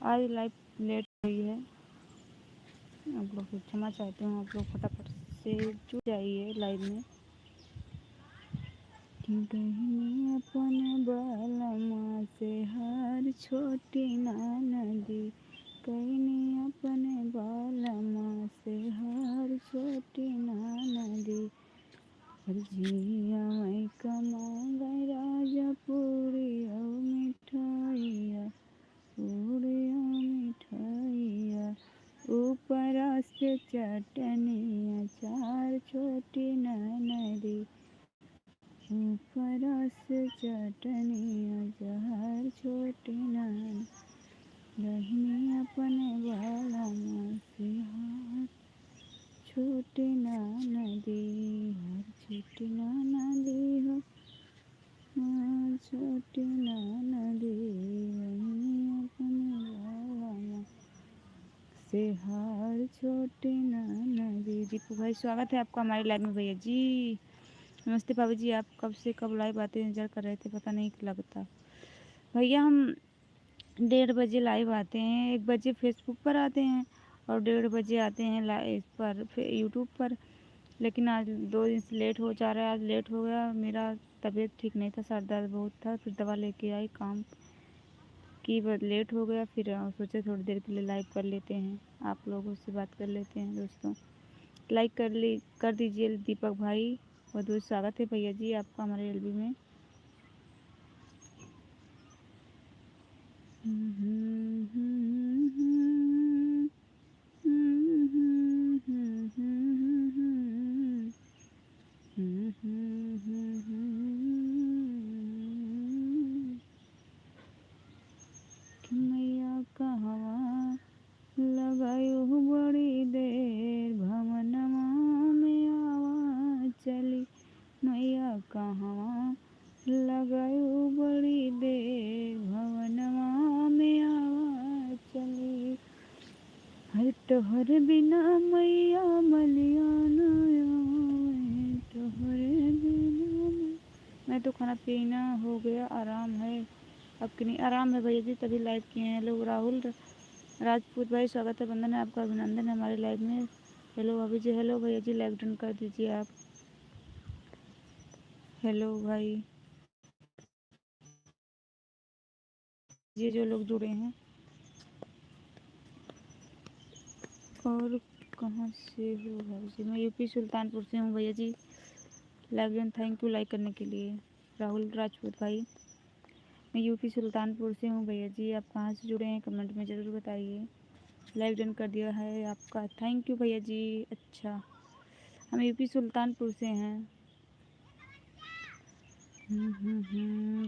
आज live late हुई है, आप लोग को क्षमा चाहती हूँ। आप लोग फटाफट से जुड़ जाइए लाइव में। कहीं अपन बालमा से हर छोटी नदी, कहीं अपन बालमा से हर छोटी नदी, जिया मैं कमा गए राजा पूरी और मिठाइया, पूरी और मिठाइया, ऊपर से चटनिया चार छोटी नदी, ऊपर से चटनिया चार छोटी नदी, रहनी अपने बालमा से हर छोटी नदी, हर छोटी नदी हो, हर छोटी नदी, रहनी अपने बालमा से हर छोटी नदी। दीपू भाई स्वागत है आपका हमारी लाइव में। भैया जी नमस्ते। भाभी जी आप कब से कब लाइव आते इंतजार कर रहे थे, पता नहीं लगता। भैया हम 1:30 बजे लाइव आते हैं, 1 बजे फेसबुक पर आते हैं और 1:30 बजे आते हैं लाइव पर यूट्यूब पर। लेकिन आज 2 दिन से लेट हो जा रहा है। आज लेट हो गया, मेरा तबीयत ठीक नहीं था, सर दर्द बहुत था, फिर दवा लेके आई, काम की लेट हो गया। फिर सोचे थोड़ी देर के लिए लाइव कर लेते हैं, आप लोगों से बात कर लेते हैं। दोस्तों लाइक कर दीजिए। दीपक भाई बहुत बहुत स्वागत है भैया जी आपका हमारे एलबी में। मैया कहवा लगायो बड़ी देर, भवनमा में आवा चली, मैया कहवा लगायो बड़ी देर, भवनमा में आवा चली, हर तोहर बिना मैया मलिया न, तोहर बिना मैं तो खाना पीना हो गया, आराम है। अब कि नहीं आराम है भैया जी, तभी लाइव किए हैं। लोग राहुल राजपूत भाई स्वागत है, बंधन है आपका, अभिनंदन है हमारे लाइव में। हेलो भाभी जी, हेलो भैया जी, लाइक डन कर दीजिए आप। हेलो भाई, ये जो लोग जुड़े हैं। और कहाँ से हो भाभी जी? मैं यूपी सुल्तानपुर से हूँ भैया जी। Like done, thank you like करने के लिए राहुल राजपूत भाई। मैं यूपी सुल्तानपुर से हूँ भैया जी। आप कहाँ से जुड़े हैं कमेंट में ज़रूर बताइए। लाइक डन कर दिया है आपका, थैंक यू भैया जी। अच्छा, हम यूपी सुल्तानपुर से हैं।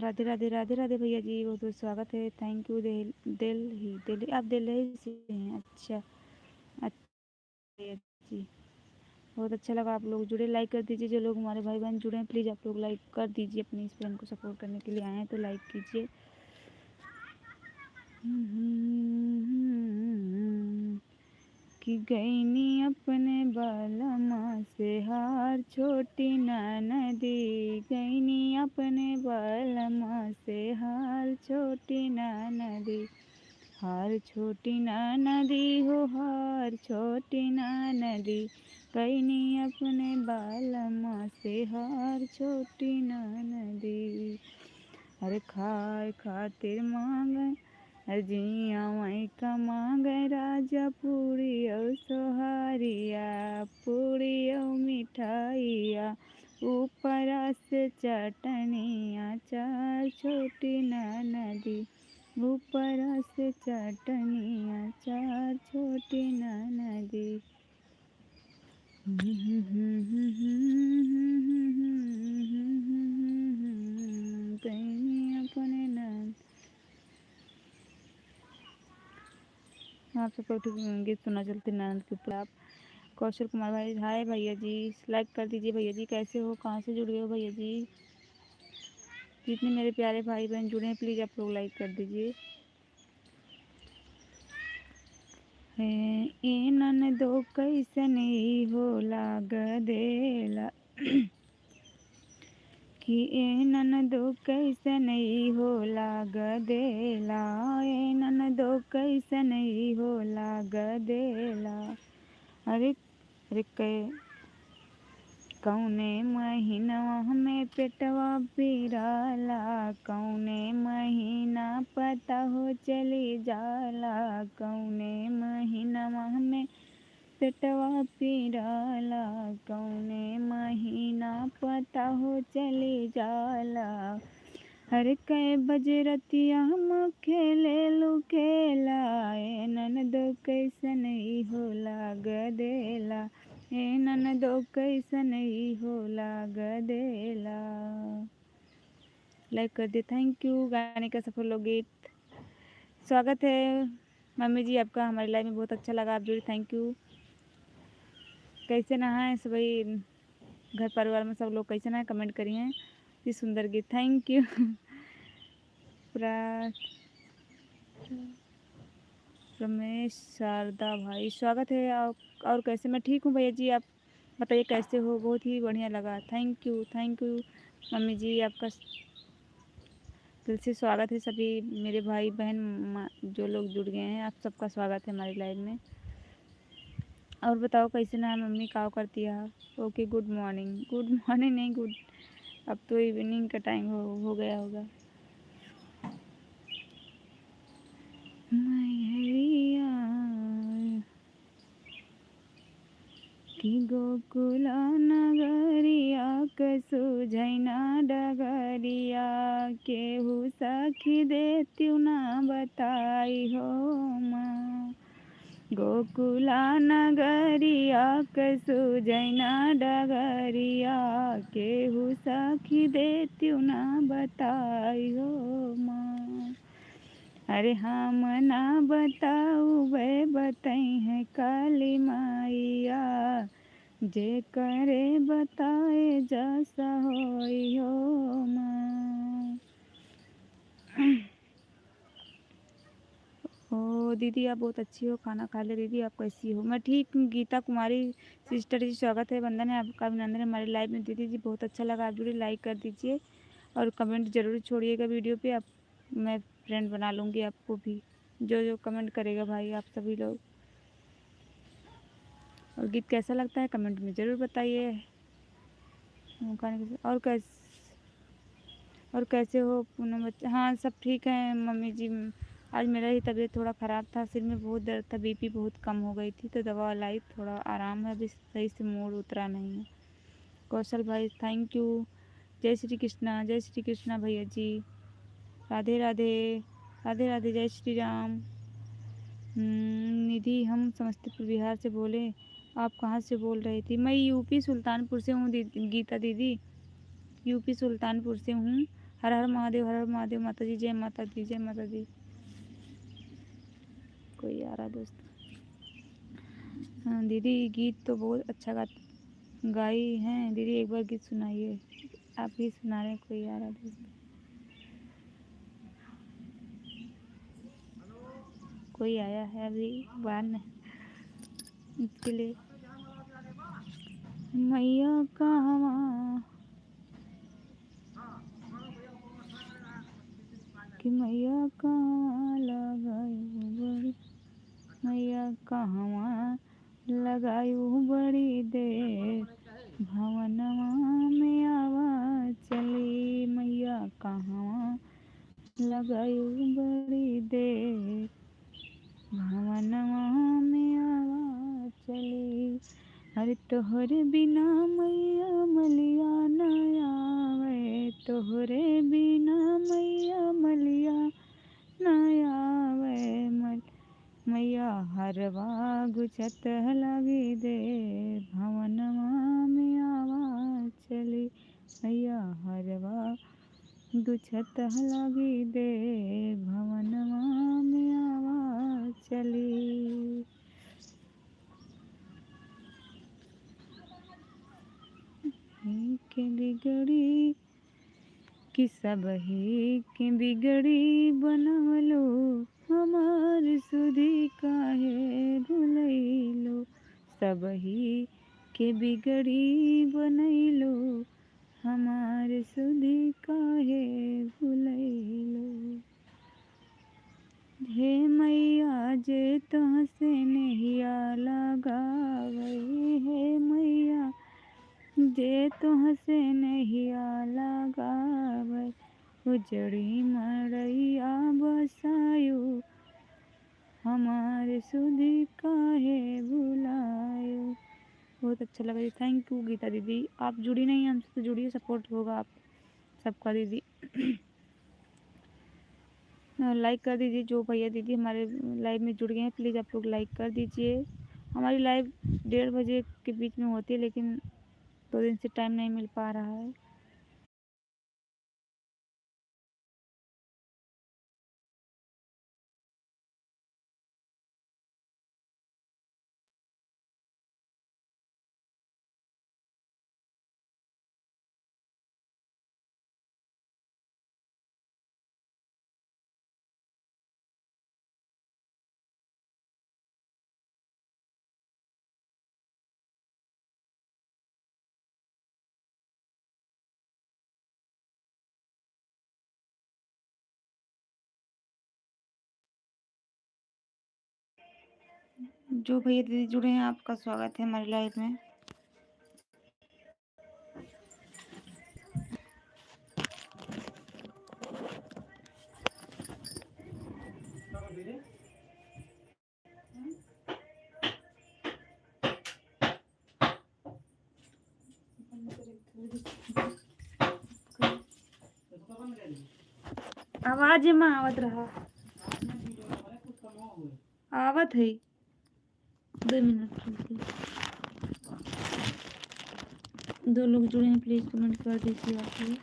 राधे राधे राधे राधे भैया जी, बहुत बहुत स्वागत है, थैंक यू। दिल्ली आप दिल्ली से हैं? अच्छा अच्छा जी, बहुत अच्छा लगा आप लोग जुड़े। लाइक कर दीजिए, जो लोग हमारे भाई बहन जुड़े हैं प्लीज़ आप लोग लाइक कर दीजिए। अपनी इस फ्रेंड को सपोर्ट करने के लिए आए हैं तो लाइक कीजिए। कि गईनी अपने बालमा से हार छोटी नदी, गईनी अपने बालमा से हार छोटी नदी, हार छोटी नदी हो, हार छोटी नदी, गईनी अपने बालमा से हार छोटी नदी, अरे खाए खातिर मांगे जिया वहीं कमा गए राजा, पूरी और सोहारिया, पूरी और मिठाइया, ऊपर से चटनिया चार छोटी नदी, ऊपर से चटनिया चार छोटी नदी। अपने नद आप सबको गीत सुना चलते नंद के ऊपर। आप कौशल कुमार भाई हाय भैया जी, लाइक कर दीजिए भैया जी। कैसे हो, कहाँ से जुड़े हो भैया जी? जितने मेरे प्यारे भाई बहन जुड़े हैं प्लीज़ आप लोग लाइक कर दीजिए। ए नन दो कैसन हो लाग देला कि ए ननदो कैसन हो लाग देला, ए ननदो कैसन हो लाग देला। अरे अरे कौने महीनवा में पेटवा पिराला, कौने महीना पता हो चली जाला, कौने महीनवा में पेटवा पिराला, कौने महीना पता हो चली जाला। हर कै बजे रतिया हम खेले लू खेला, ए ननदो कैसन हो लाग देला, ए ननदो कैसन हो लाग देला। लाइक कर दे। Thank you. गाने का सफल लोकगीत। स्वागत है मम्मी जी आपका हमारी लाइफ में, बहुत अच्छा लगा आप जुड़ी, थैंक यू। कैसे नहाए सभी घर परिवार में सब लोग, कैसे नहाए कमेंट करिए। ये सुंदर गीत, थैंक यू। रमेश शारदा भाई स्वागत है आप। और कैसे? मैं ठीक हूँ भैया जी, आप बताइए कैसे हो? बहुत ही बढ़िया लगा, थैंक यू मम्मी जी आपका दिल से स्वागत है। सभी मेरे भाई बहन जो लोग जुड़ गए हैं, आप सबका स्वागत है हमारी लाइव में। और बताओ कैसे ना मम्मी क्या करती है? ओके गुड मॉर्निंग नहीं गुड, अब तो इवनिंग का टाइम हो गया होगा। कि गोकुला नगरिया कसु झैना डगरिया, केहू सखी देत्यू ना बताई हो माँ। गोकुला नगरिया कसु झैना डगरिया, केहू सखी देत्यू ना बताई हो माँ। अरे हम ना बताऊ वे बताई है काली माइया, जे करे बताए जैसा होई हो माँ। ओ दीदी आप बहुत अच्छी हो, खाना खा ले दीदी, आप कैसी हो? मैं ठीक हूँ। गीता कुमारी सिस्टर जी स्वागत है, वंदन है आपका, अभिनंदन हमारे लाइव में। दीदी जी बहुत अच्छा लगा, आप जुड़ी, लाइक कर दीजिए और कमेंट जरूर छोड़िएगा वीडियो पे। आप मैं फ्रेंड बना लूँगी आपको भी, जो कमेंट करेगा भाई आप सभी लोग। और गीत कैसा लगता है कमेंट में ज़रूर बताइए। और कैसे हो पूनम बच्चा? हाँ सब ठीक है मम्मी जी। आज मेरा ही तबीयत थोड़ा ख़राब था, सिर में बहुत दर्द था, बीपी बहुत कम हो गई थी, तो दवा लाई, थोड़ा आराम है, अभी सही से मूड उतरा नहीं है। कौशल भाई थैंक यू। जय श्री कृष्णा भैया जी, राधे राधे राधे राधे, जय श्री राम। निधि हम समस्तीपुर बिहार से बोले, आप कहाँ से बोल रही थी? मैं यूपी सुल्तानपुर से हूँ गीता दीदी, यूपी सुल्तानपुर से हूँ। हर हर महादेव, हर हर महादेव, माता जी जय माता दी, जय माता दी। कोई आ रहा दोस्त? हाँ दीदी गीत तो बहुत अच्छा गाई हैं दीदी, एक बार गीत सुनाइए। आप ही सुना रहे, कोई आ रहा दोस्त? कोई आया है अभी बाहर में, इसके लिए। मैया कहवा कि मैया कहवा लगायू बड़ी, मैया कहवा लगायू बड़ी देर, भवनवा में आवा चली, मैया कहवा लगायू बड़ी देर, भवनवा में आवा चली। अरे तोहरे बिना मैया मलिया न आवे, तोहरे बिना मैया मलिया न आवे, मैया हरवा गुछत लगी दे, भवनवा में आवा चली, मैया हरवा गुछत लगी दे, भवनवा में आवा चली। के बिगड़ी कि सब ही के बिगड़ी बनवलो, हमार सुधी काहे भुलैलो, सब ही के बिगड़ी बनैलो, हमारे सुधी काहे भुलैलो। हे मैया जे तोहसे नहिया लगावै, हे मैया जे तोहसे नहिया लगावै, उजड़ी मड़ैया बसायो, हमारे सुधी काहे भुलायो। बहुत अच्छा लगा जी, थैंक यू गीता दीदी। आप जुड़ी नहीं हमसे तो जुड़िए, सपोर्ट होगा आप सबका दीदी। लाइक कर दीजिए, जो भैया दीदी हमारे लाइव में जुड़ गए हैं प्लीज़ आप लोग लाइक कर दीजिए। हमारी लाइव 1:30 बजे के बीच में होती है, लेकिन 2 दिन से टाइम नहीं मिल पा रहा है। जो भैया दीदी जुड़े हैं आपका स्वागत है हमारी लाइव में। आवाज में आवत रहा, आवत है 2 मिनट रुकिए। 2 लोग जुड़े हैं प्लीज कमेंट कर दीजिए आप लोग।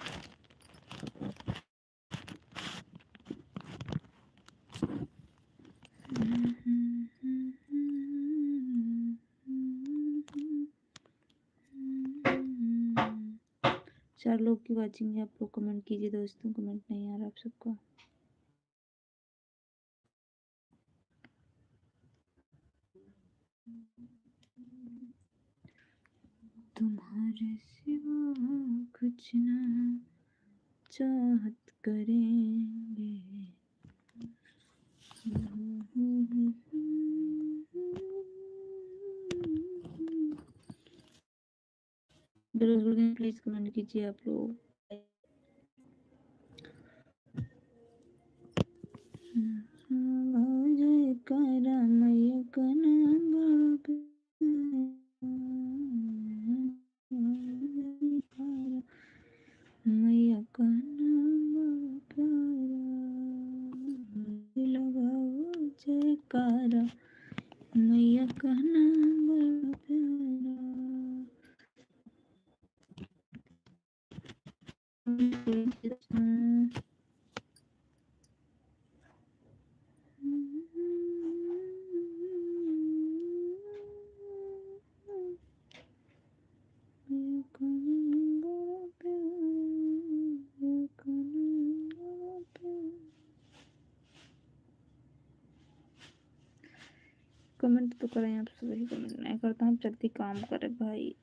चार लोग की वाचिंग है, आप लोग कमेंट कीजिए दोस्तों, कमेंट नहीं आ रहा आप सबका। तुम्हारे सिवा कुछ ना चाहत करेंगे। प्लीज कमेंट कीजिए आप लोग। जयकारा मैया का नाम मैया का नाम प्यारा, लगाओ जयकारा मैया का नाम प्यारा। कमेंट तो करें, आप सभी कमेंट नहीं करता, हम जल्दी काम करें भाई।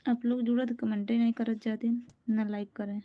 आप लोग जुड़ा तो कमेंट ही नहीं करत जाते ना लाइक करें।